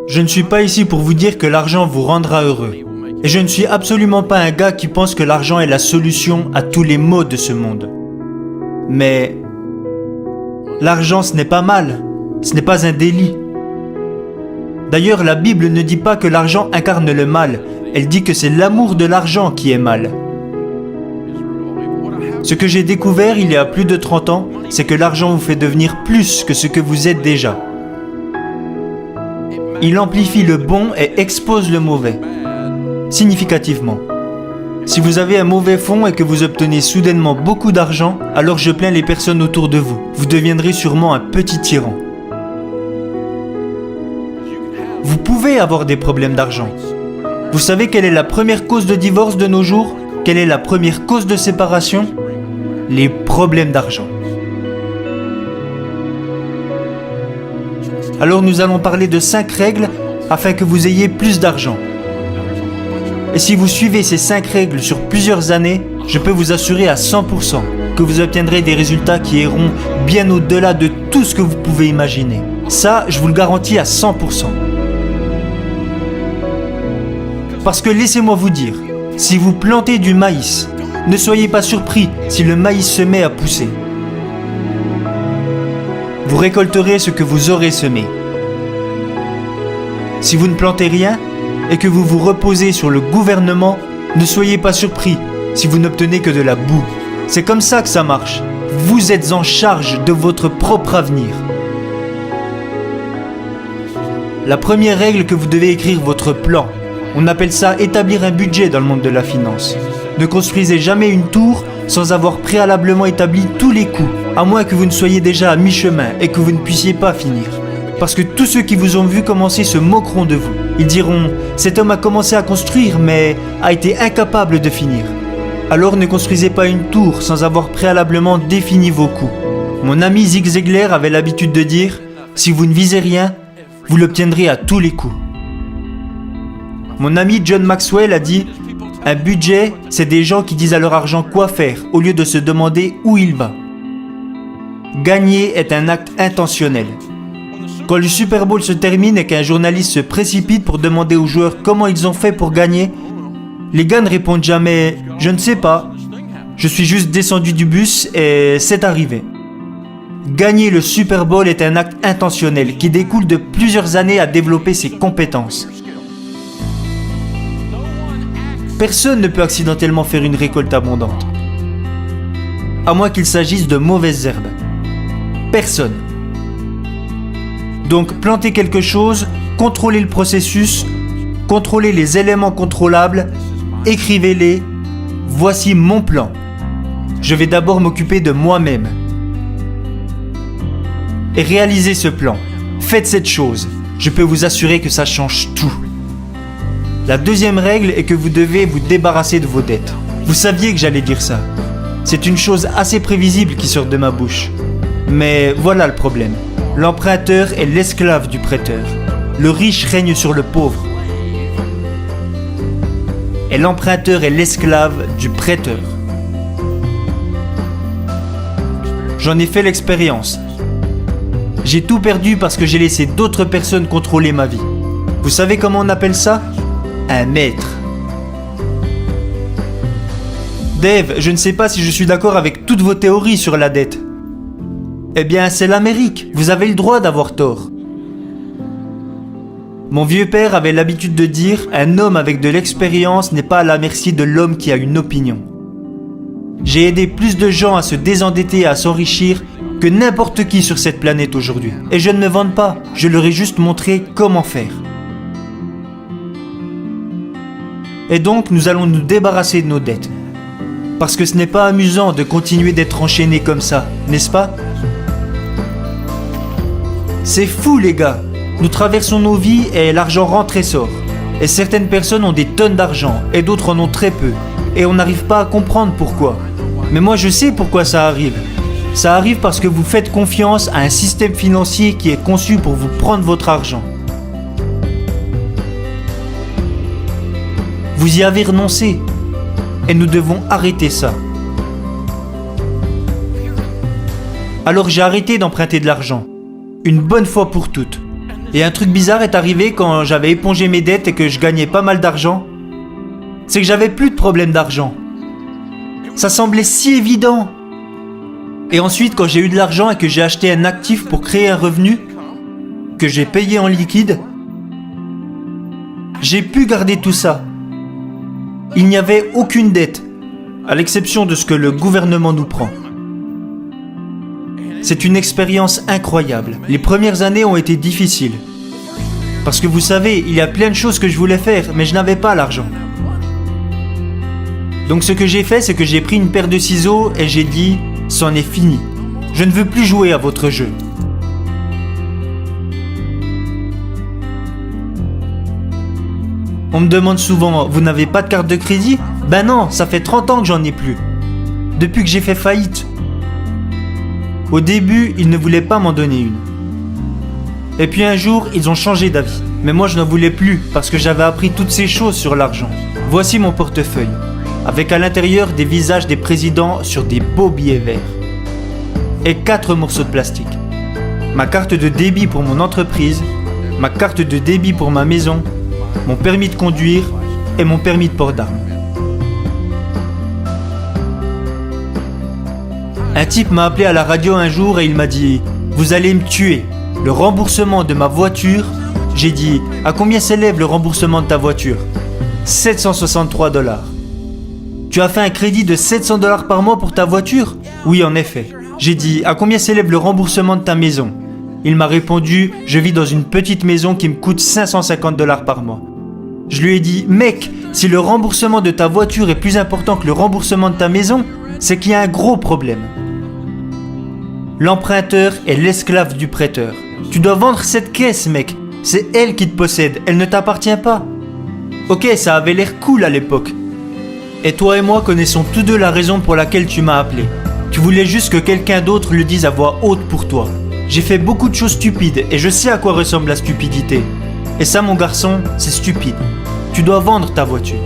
Je ne suis pas ici pour vous dire que l'argent vous rendra heureux. Et je ne suis absolument pas un gars qui pense que l'argent est la solution à tous les maux de ce monde. Mais l'argent, ce n'est pas mal. Ce n'est pas un délit. D'ailleurs, la Bible ne dit pas que l'argent incarne le mal. Elle dit que c'est l'amour de l'argent qui est mal. Ce que j'ai découvert il y a plus de 30 ans, c'est que l'argent vous fait devenir plus que ce que vous êtes déjà. Il amplifie le bon et expose le mauvais, significativement. Si vous avez un mauvais fond et que vous obtenez soudainement beaucoup d'argent, alors je plains les personnes autour de vous. Vous deviendrez sûrement un petit tyran. Vous pouvez avoir des problèmes d'argent. Vous savez quelle est la première cause de divorce de nos jours? Quelle est la première cause de séparation? Les problèmes d'argent. Alors nous allons parler de 5 règles afin que vous ayez plus d'argent. Et si vous suivez ces 5 règles sur plusieurs années, je peux vous assurer à 100% que vous obtiendrez des résultats qui iront bien au-delà de tout ce que vous pouvez imaginer. Ça, je vous le garantis à 100%. Parce que laissez-moi vous dire, si vous plantez du maïs, ne soyez pas surpris si le maïs se met à pousser. Vous récolterez ce que vous aurez semé. Si vous ne plantez rien et que vous vous reposez sur le gouvernement, ne soyez pas surpris si vous n'obtenez que de la boue. C'est comme ça que ça marche. Vous êtes en charge de votre propre avenir. La première règle que vous devez écrire votre plan. On appelle ça établir un budget dans le monde de la finance. Ne construisez jamais une tour sans avoir préalablement établi tous les coûts, à moins que vous ne soyez déjà à mi-chemin et que vous ne puissiez pas finir. Parce que tous ceux qui vous ont vu commencer se moqueront de vous. Ils diront « Cet homme a commencé à construire mais a été incapable de finir ». Alors ne construisez pas une tour sans avoir préalablement défini vos coûts. Mon ami Zig Ziglar avait l'habitude de dire « Si vous ne visez rien, vous l'obtiendrez à tous les coups ». Mon ami John Maxwell a dit « Un budget, c'est des gens qui disent à leur argent quoi faire au lieu de se demander où il va. » Gagner est un acte intentionnel. Quand le Super Bowl se termine et qu'un journaliste se précipite pour demander aux joueurs comment ils ont fait pour gagner, les gars ne répondent jamais « Je ne sais pas, je suis juste descendu du bus et c'est arrivé ». Gagner le Super Bowl est un acte intentionnel qui découle de plusieurs années à développer ses compétences. Personne ne peut accidentellement faire une récolte abondante, à moins qu'il s'agisse de mauvaises herbes. Personne. Donc plantez quelque chose, contrôlez le processus, contrôlez les éléments contrôlables, écrivez-les. Voici mon plan. Je vais d'abord m'occuper de moi-même. Et réalisez ce plan. Faites cette chose. Je peux vous assurer que ça change tout. La deuxième règle est que vous devez vous débarrasser de vos dettes. Vous saviez que j'allais dire ça. C'est une chose assez prévisible qui sort de ma bouche. Mais voilà le problème. L'emprunteur est l'esclave du prêteur. Le riche règne sur le pauvre. Et l'emprunteur est l'esclave du prêteur. J'en ai fait l'expérience. J'ai tout perdu parce que j'ai laissé d'autres personnes contrôler ma vie. Vous savez comment on appelle ça ? Un maître. Dave, je ne sais pas si je suis d'accord avec toutes vos théories sur la dette. Eh bien, c'est l'Amérique. Vous avez le droit d'avoir tort. Mon vieux père avait l'habitude de dire « Un homme avec de l'expérience n'est pas à la merci de l'homme qui a une opinion ». J'ai aidé plus de gens à se désendetter et à s'enrichir que n'importe qui sur cette planète aujourd'hui. Et je ne me vante pas, je leur ai juste montré comment faire. Et donc, nous allons nous débarrasser de nos dettes. Parce que ce n'est pas amusant de continuer d'être enchaîné comme ça, n'est-ce pas ? C'est fou les gars. Nous traversons nos vies et l'argent rentre et sort. Et certaines personnes ont des tonnes d'argent et d'autres en ont très peu. Et on n'arrive pas à comprendre pourquoi. Mais moi je sais pourquoi ça arrive. Ça arrive parce que vous faites confiance à un système financier qui est conçu pour vous prendre votre argent. Vous y avez renoncé. Et nous devons arrêter ça. Alors j'ai arrêté d'emprunter de l'argent. Une bonne fois pour toutes. Et un truc bizarre est arrivé quand j'avais épongé mes dettes et que je gagnais pas mal d'argent. C'est que j'avais plus de problème d'argent. Ça semblait si évident. Et ensuite, quand j'ai eu de l'argent et que j'ai acheté un actif pour créer un revenu, que j'ai payé en liquide, j'ai pu garder tout ça. Il n'y avait aucune dette, à l'exception de ce que le gouvernement nous prend. C'est une expérience incroyable. Les premières années ont été difficiles. Parce que vous savez, il y a plein de choses que je voulais faire, mais je n'avais pas l'argent. Donc ce que j'ai fait, c'est que j'ai pris une paire de ciseaux et j'ai dit « c'en est fini. Je ne veux plus jouer à votre jeu. » On me demande souvent « vous n'avez pas de carte de crédit ?» Ben non, ça fait 30 ans que j'en ai plus. Depuis que j'ai fait faillite. Au début, ils ne voulaient pas m'en donner une. Et puis un jour, ils ont changé d'avis. Mais moi, je n'en voulais plus parce que j'avais appris toutes ces choses sur l'argent. Voici mon portefeuille, avec à l'intérieur des visages des présidents sur des beaux billets verts. Et 4 morceaux de plastique. Ma carte de débit pour mon entreprise, ma carte de débit pour ma maison, mon permis de conduire et mon permis de port d'armes. Un type m'a appelé à la radio un jour et il m'a dit « Vous allez me tuer. Le remboursement de ma voiture... » J'ai dit « À combien s'élève le remboursement de ta voiture ?»« 763 $. Tu as fait un crédit de 700 $ par mois pour ta voiture ? Oui, en effet. J'ai dit « À combien s'élève le remboursement de ta maison ?» Il m'a répondu « Je vis dans une petite maison qui me coûte 550 $ par mois. » Je lui ai dit « Mec, si le remboursement de ta voiture est plus important que le remboursement de ta maison, c'est qu'il y a un gros problème. » L'emprunteur est l'esclave du prêteur. Tu dois vendre cette caisse, mec. C'est elle qui te possède, elle ne t'appartient pas. Ok, ça avait l'air cool à l'époque. Et toi et moi connaissons tous deux la raison pour laquelle tu m'as appelé. Tu voulais juste que quelqu'un d'autre le dise à voix haute pour toi. J'ai fait beaucoup de choses stupides et je sais à quoi ressemble la stupidité. Et ça, mon garçon, c'est stupide. Tu dois vendre ta voiture.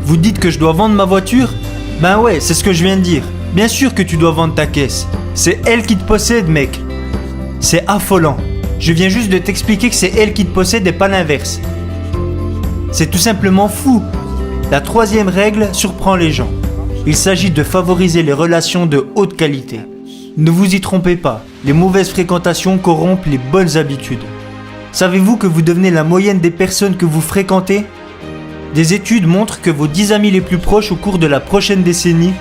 Vous dites que je dois vendre ma voiture ? Ben ouais, c'est ce que je viens de dire. Bien sûr que tu dois vendre ta caisse. C'est elle qui te possède, mec. C'est affolant. Je viens juste de t'expliquer que c'est elle qui te possède et pas l'inverse. C'est tout simplement fou. La 3e règle surprend les gens. Il s'agit de favoriser les relations de haute qualité. Ne vous y trompez pas, les mauvaises fréquentations corrompent les bonnes habitudes. Savez-vous que vous devenez la moyenne des personnes que vous fréquentez ? Des études montrent que vos 10 amis les plus proches au cours de la prochaine décennie,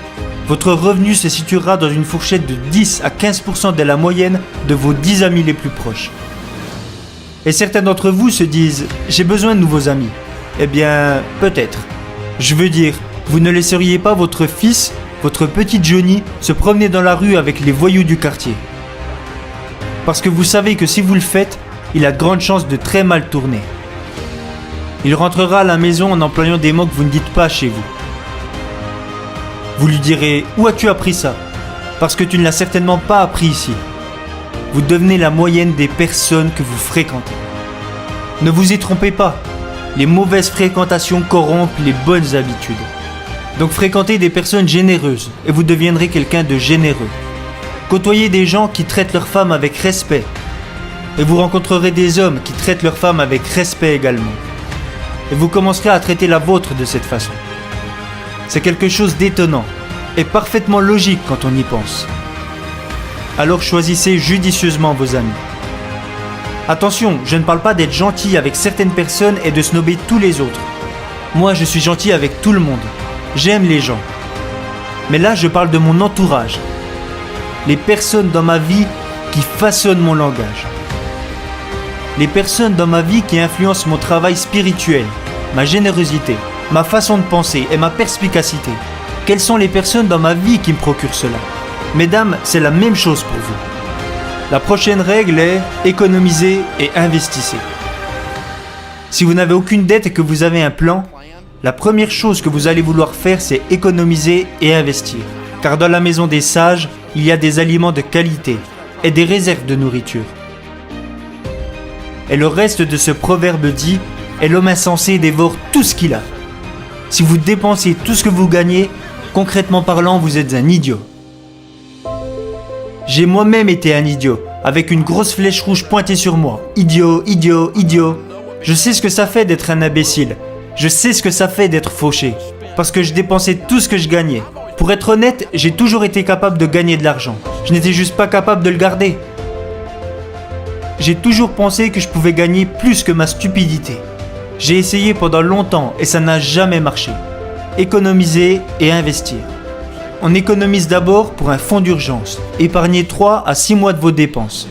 votre revenu se situera dans une fourchette de 10 à 15% de la moyenne de vos 10 amis les plus proches. Et certains d'entre vous se disent « J'ai besoin de nouveaux amis ». Eh bien, peut-être. Je veux dire, vous ne laisseriez pas votre fils, votre petit Johnny, se promener dans la rue avec les voyous du quartier. Parce que vous savez que si vous le faites, il a de grandes chances de très mal tourner. Il rentrera à la maison en employant des mots que vous ne dites pas chez vous. Vous lui direz « Où as-tu appris ça ?» Parce que tu ne l'as certainement pas appris ici. Vous devenez la moyenne des personnes que vous fréquentez. Ne vous y trompez pas, les mauvaises fréquentations corrompent les bonnes habitudes. Donc fréquentez des personnes généreuses et vous deviendrez quelqu'un de généreux. Côtoyez des gens qui traitent leurs femmes avec respect et vous rencontrerez des hommes qui traitent leurs femmes avec respect également. Et vous commencerez à traiter la vôtre de cette façon. C'est quelque chose d'étonnant et parfaitement logique quand on y pense. Alors choisissez judicieusement vos amis. Attention, je ne parle pas d'être gentil avec certaines personnes et de snober tous les autres. Moi, je suis gentil avec tout le monde. J'aime les gens. Mais là, je parle de mon entourage. Les personnes dans ma vie qui façonnent mon langage. Les personnes dans ma vie qui influencent mon travail spirituel, ma générosité, ma façon de penser et ma perspicacité. Quelles sont les personnes dans ma vie qui me procurent cela ? Mesdames, c'est la même chose pour vous. La prochaine règle est économiser et investissez. Si vous n'avez aucune dette et que vous avez un plan, la première chose que vous allez vouloir faire, c'est économiser et investir. Car dans la maison des sages, il y a des aliments de qualité et des réserves de nourriture. Et le reste de ce proverbe dit « Et l'homme insensé dévore tout ce qu'il a ». Si vous dépensez tout ce que vous gagnez, concrètement parlant, vous êtes un idiot. J'ai moi-même été un idiot. avec une grosse flèche rouge pointée sur moi. Idiot, idiot, idiot. Je sais ce que ça fait d'être un imbécile. Je sais ce que ça fait d'être fauché. Parce que je dépensais tout ce que je gagnais. Pour être honnête, j'ai toujours été capable de gagner de l'argent. Je n'étais juste pas capable de le garder. J'ai toujours pensé que je pouvais gagner plus que ma stupidité. J'ai essayé pendant longtemps et ça n'a jamais marché. Économiser et investir. On économise d'abord pour un fonds d'urgence. Épargnez 3 à 6 mois de vos dépenses.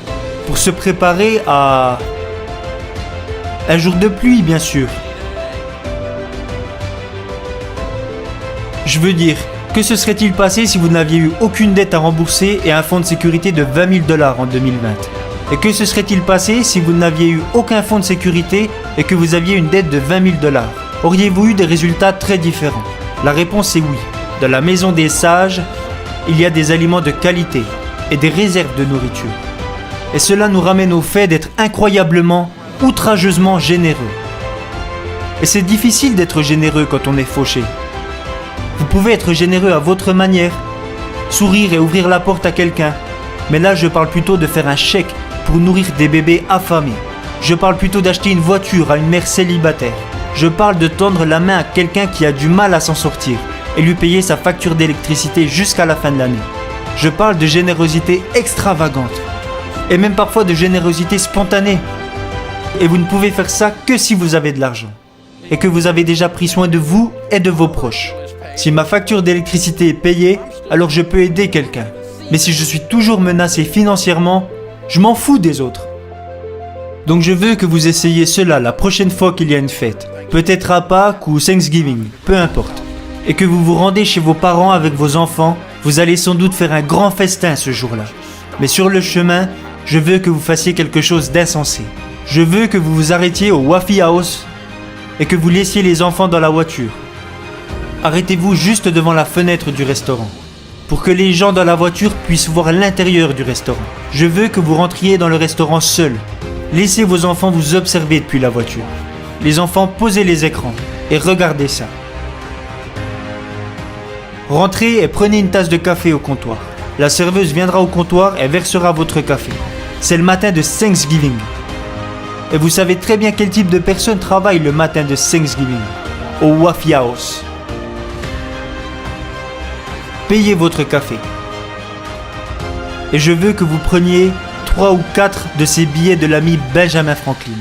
Pour se préparer à... un jour de pluie, bien sûr. Je veux dire, que se serait-il passé si vous n'aviez eu aucune dette à rembourser et un fonds de sécurité de 20 000 $ en 2020 ? Et que se serait-il passé si vous n'aviez eu aucun fonds de sécurité et que vous aviez une dette de 20 000 $? Auriez-vous eu des résultats très différents ? La réponse est oui. Dans la maison des sages, il y a des aliments de qualité et des réserves de nourriture. Et cela nous ramène au fait d'être incroyablement, outrageusement généreux. Et c'est difficile d'être généreux quand on est fauché. Vous pouvez être généreux à votre manière, sourire et ouvrir la porte à quelqu'un. Mais là, je parle plutôt de faire un chèque pour nourrir des bébés affamés. Je parle plutôt d'acheter une voiture à une mère célibataire. Je parle de tendre la main à quelqu'un qui a du mal à s'en sortir et lui payer sa facture d'électricité jusqu'à la fin de l'année. Je parle de générosité extravagante et même parfois de générosité spontanée. Et vous ne pouvez faire ça que si vous avez de l'argent et que vous avez déjà pris soin de vous et de vos proches. Si ma facture d'électricité est payée, alors je peux aider quelqu'un. Mais si je suis toujours menacé financièrement, je m'en fous des autres. Donc je veux que vous essayiez cela la prochaine fois qu'il y a une fête. Peut-être à Pâques ou Thanksgiving, peu importe. Et que vous vous rendez chez vos parents avec vos enfants, vous allez sans doute faire un grand festin ce jour-là. Mais sur le chemin, je veux que vous fassiez quelque chose d'insensé. Je veux que vous vous arrêtiez au Waffle House et que vous laissiez les enfants dans la voiture. Arrêtez-vous juste devant la fenêtre du restaurant, pour que les gens dans la voiture puissent voir l'intérieur du restaurant. Je veux que vous rentriez dans le restaurant seul. Laissez vos enfants vous observer depuis la voiture. Les enfants, posez les écrans et regardez ça. Rentrez et prenez une tasse de café au comptoir. La serveuse viendra au comptoir et versera votre café. C'est le matin de Thanksgiving. Et vous savez très bien quel type de personnes travaille le matin de Thanksgiving au Waffle House. Payez votre café. Et je veux que vous preniez 3 ou 4 de ces billets de l'ami Benjamin Franklin.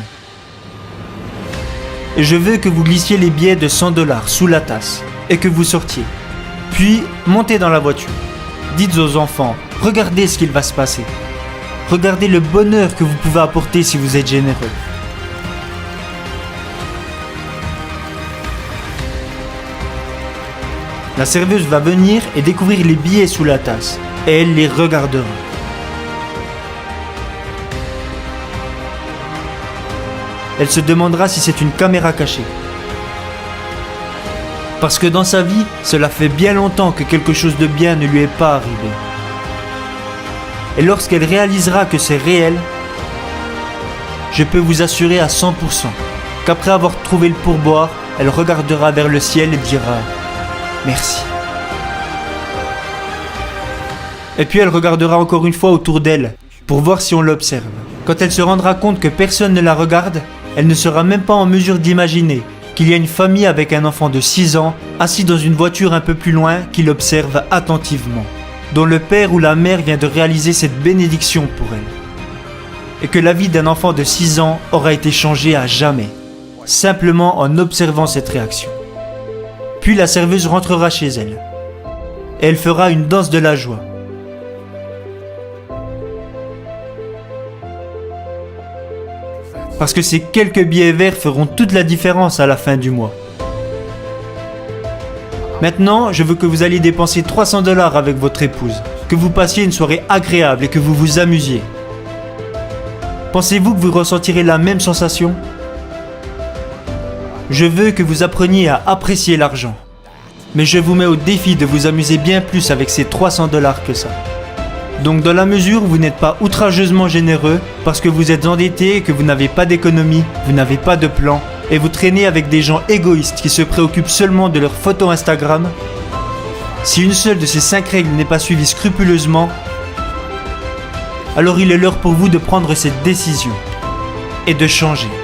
Et je veux que vous glissiez les billets de 100 $ sous la tasse et que vous sortiez. Puis, montez dans la voiture. Dites aux enfants, regardez ce qu'il va se passer. Regardez le bonheur que vous pouvez apporter si vous êtes généreux. La serveuse va venir et découvrir les billets sous la tasse. Et elle les regardera. Elle se demandera si c'est une caméra cachée. Parce que dans sa vie, cela fait bien longtemps que quelque chose de bien ne lui est pas arrivé. Et lorsqu'elle réalisera que c'est réel, je peux vous assurer à 100% qu'après avoir trouvé le pourboire, elle regardera vers le ciel et dira « Merci ». Et puis elle regardera encore une fois autour d'elle pour voir si on l'observe. Quand elle se rendra compte que personne ne la regarde, elle ne sera même pas en mesure d'imaginer qu'il y a une famille avec un enfant de 6 ans assis dans une voiture un peu plus loin qui l'observe attentivement, dont le père ou la mère vient de réaliser cette bénédiction pour elle. Et que la vie d'un enfant de 6 ans aura été changée à jamais, simplement en observant cette réaction. Puis la serveuse rentrera chez elle. Et elle fera une danse de la joie. Parce que ces quelques billets verts feront toute la différence à la fin du mois. Maintenant, je veux que vous alliez dépenser 300 $ avec votre épouse, que vous passiez une soirée agréable et que vous vous amusiez. Pensez-vous que vous ressentirez la même sensation ? Je veux que vous appreniez à apprécier l'argent. Mais je vous mets au défi de vous amuser bien plus avec ces 300 $ que ça. Donc dans la mesure où vous n'êtes pas outrageusement généreux, parce que vous êtes endetté et que vous n'avez pas d'économie, vous n'avez pas de plan, et vous traînez avec des gens égoïstes qui se préoccupent seulement de leurs photos Instagram, si une seule de ces 5 règles n'est pas suivie scrupuleusement, alors il est l'heure pour vous de prendre cette décision et de changer.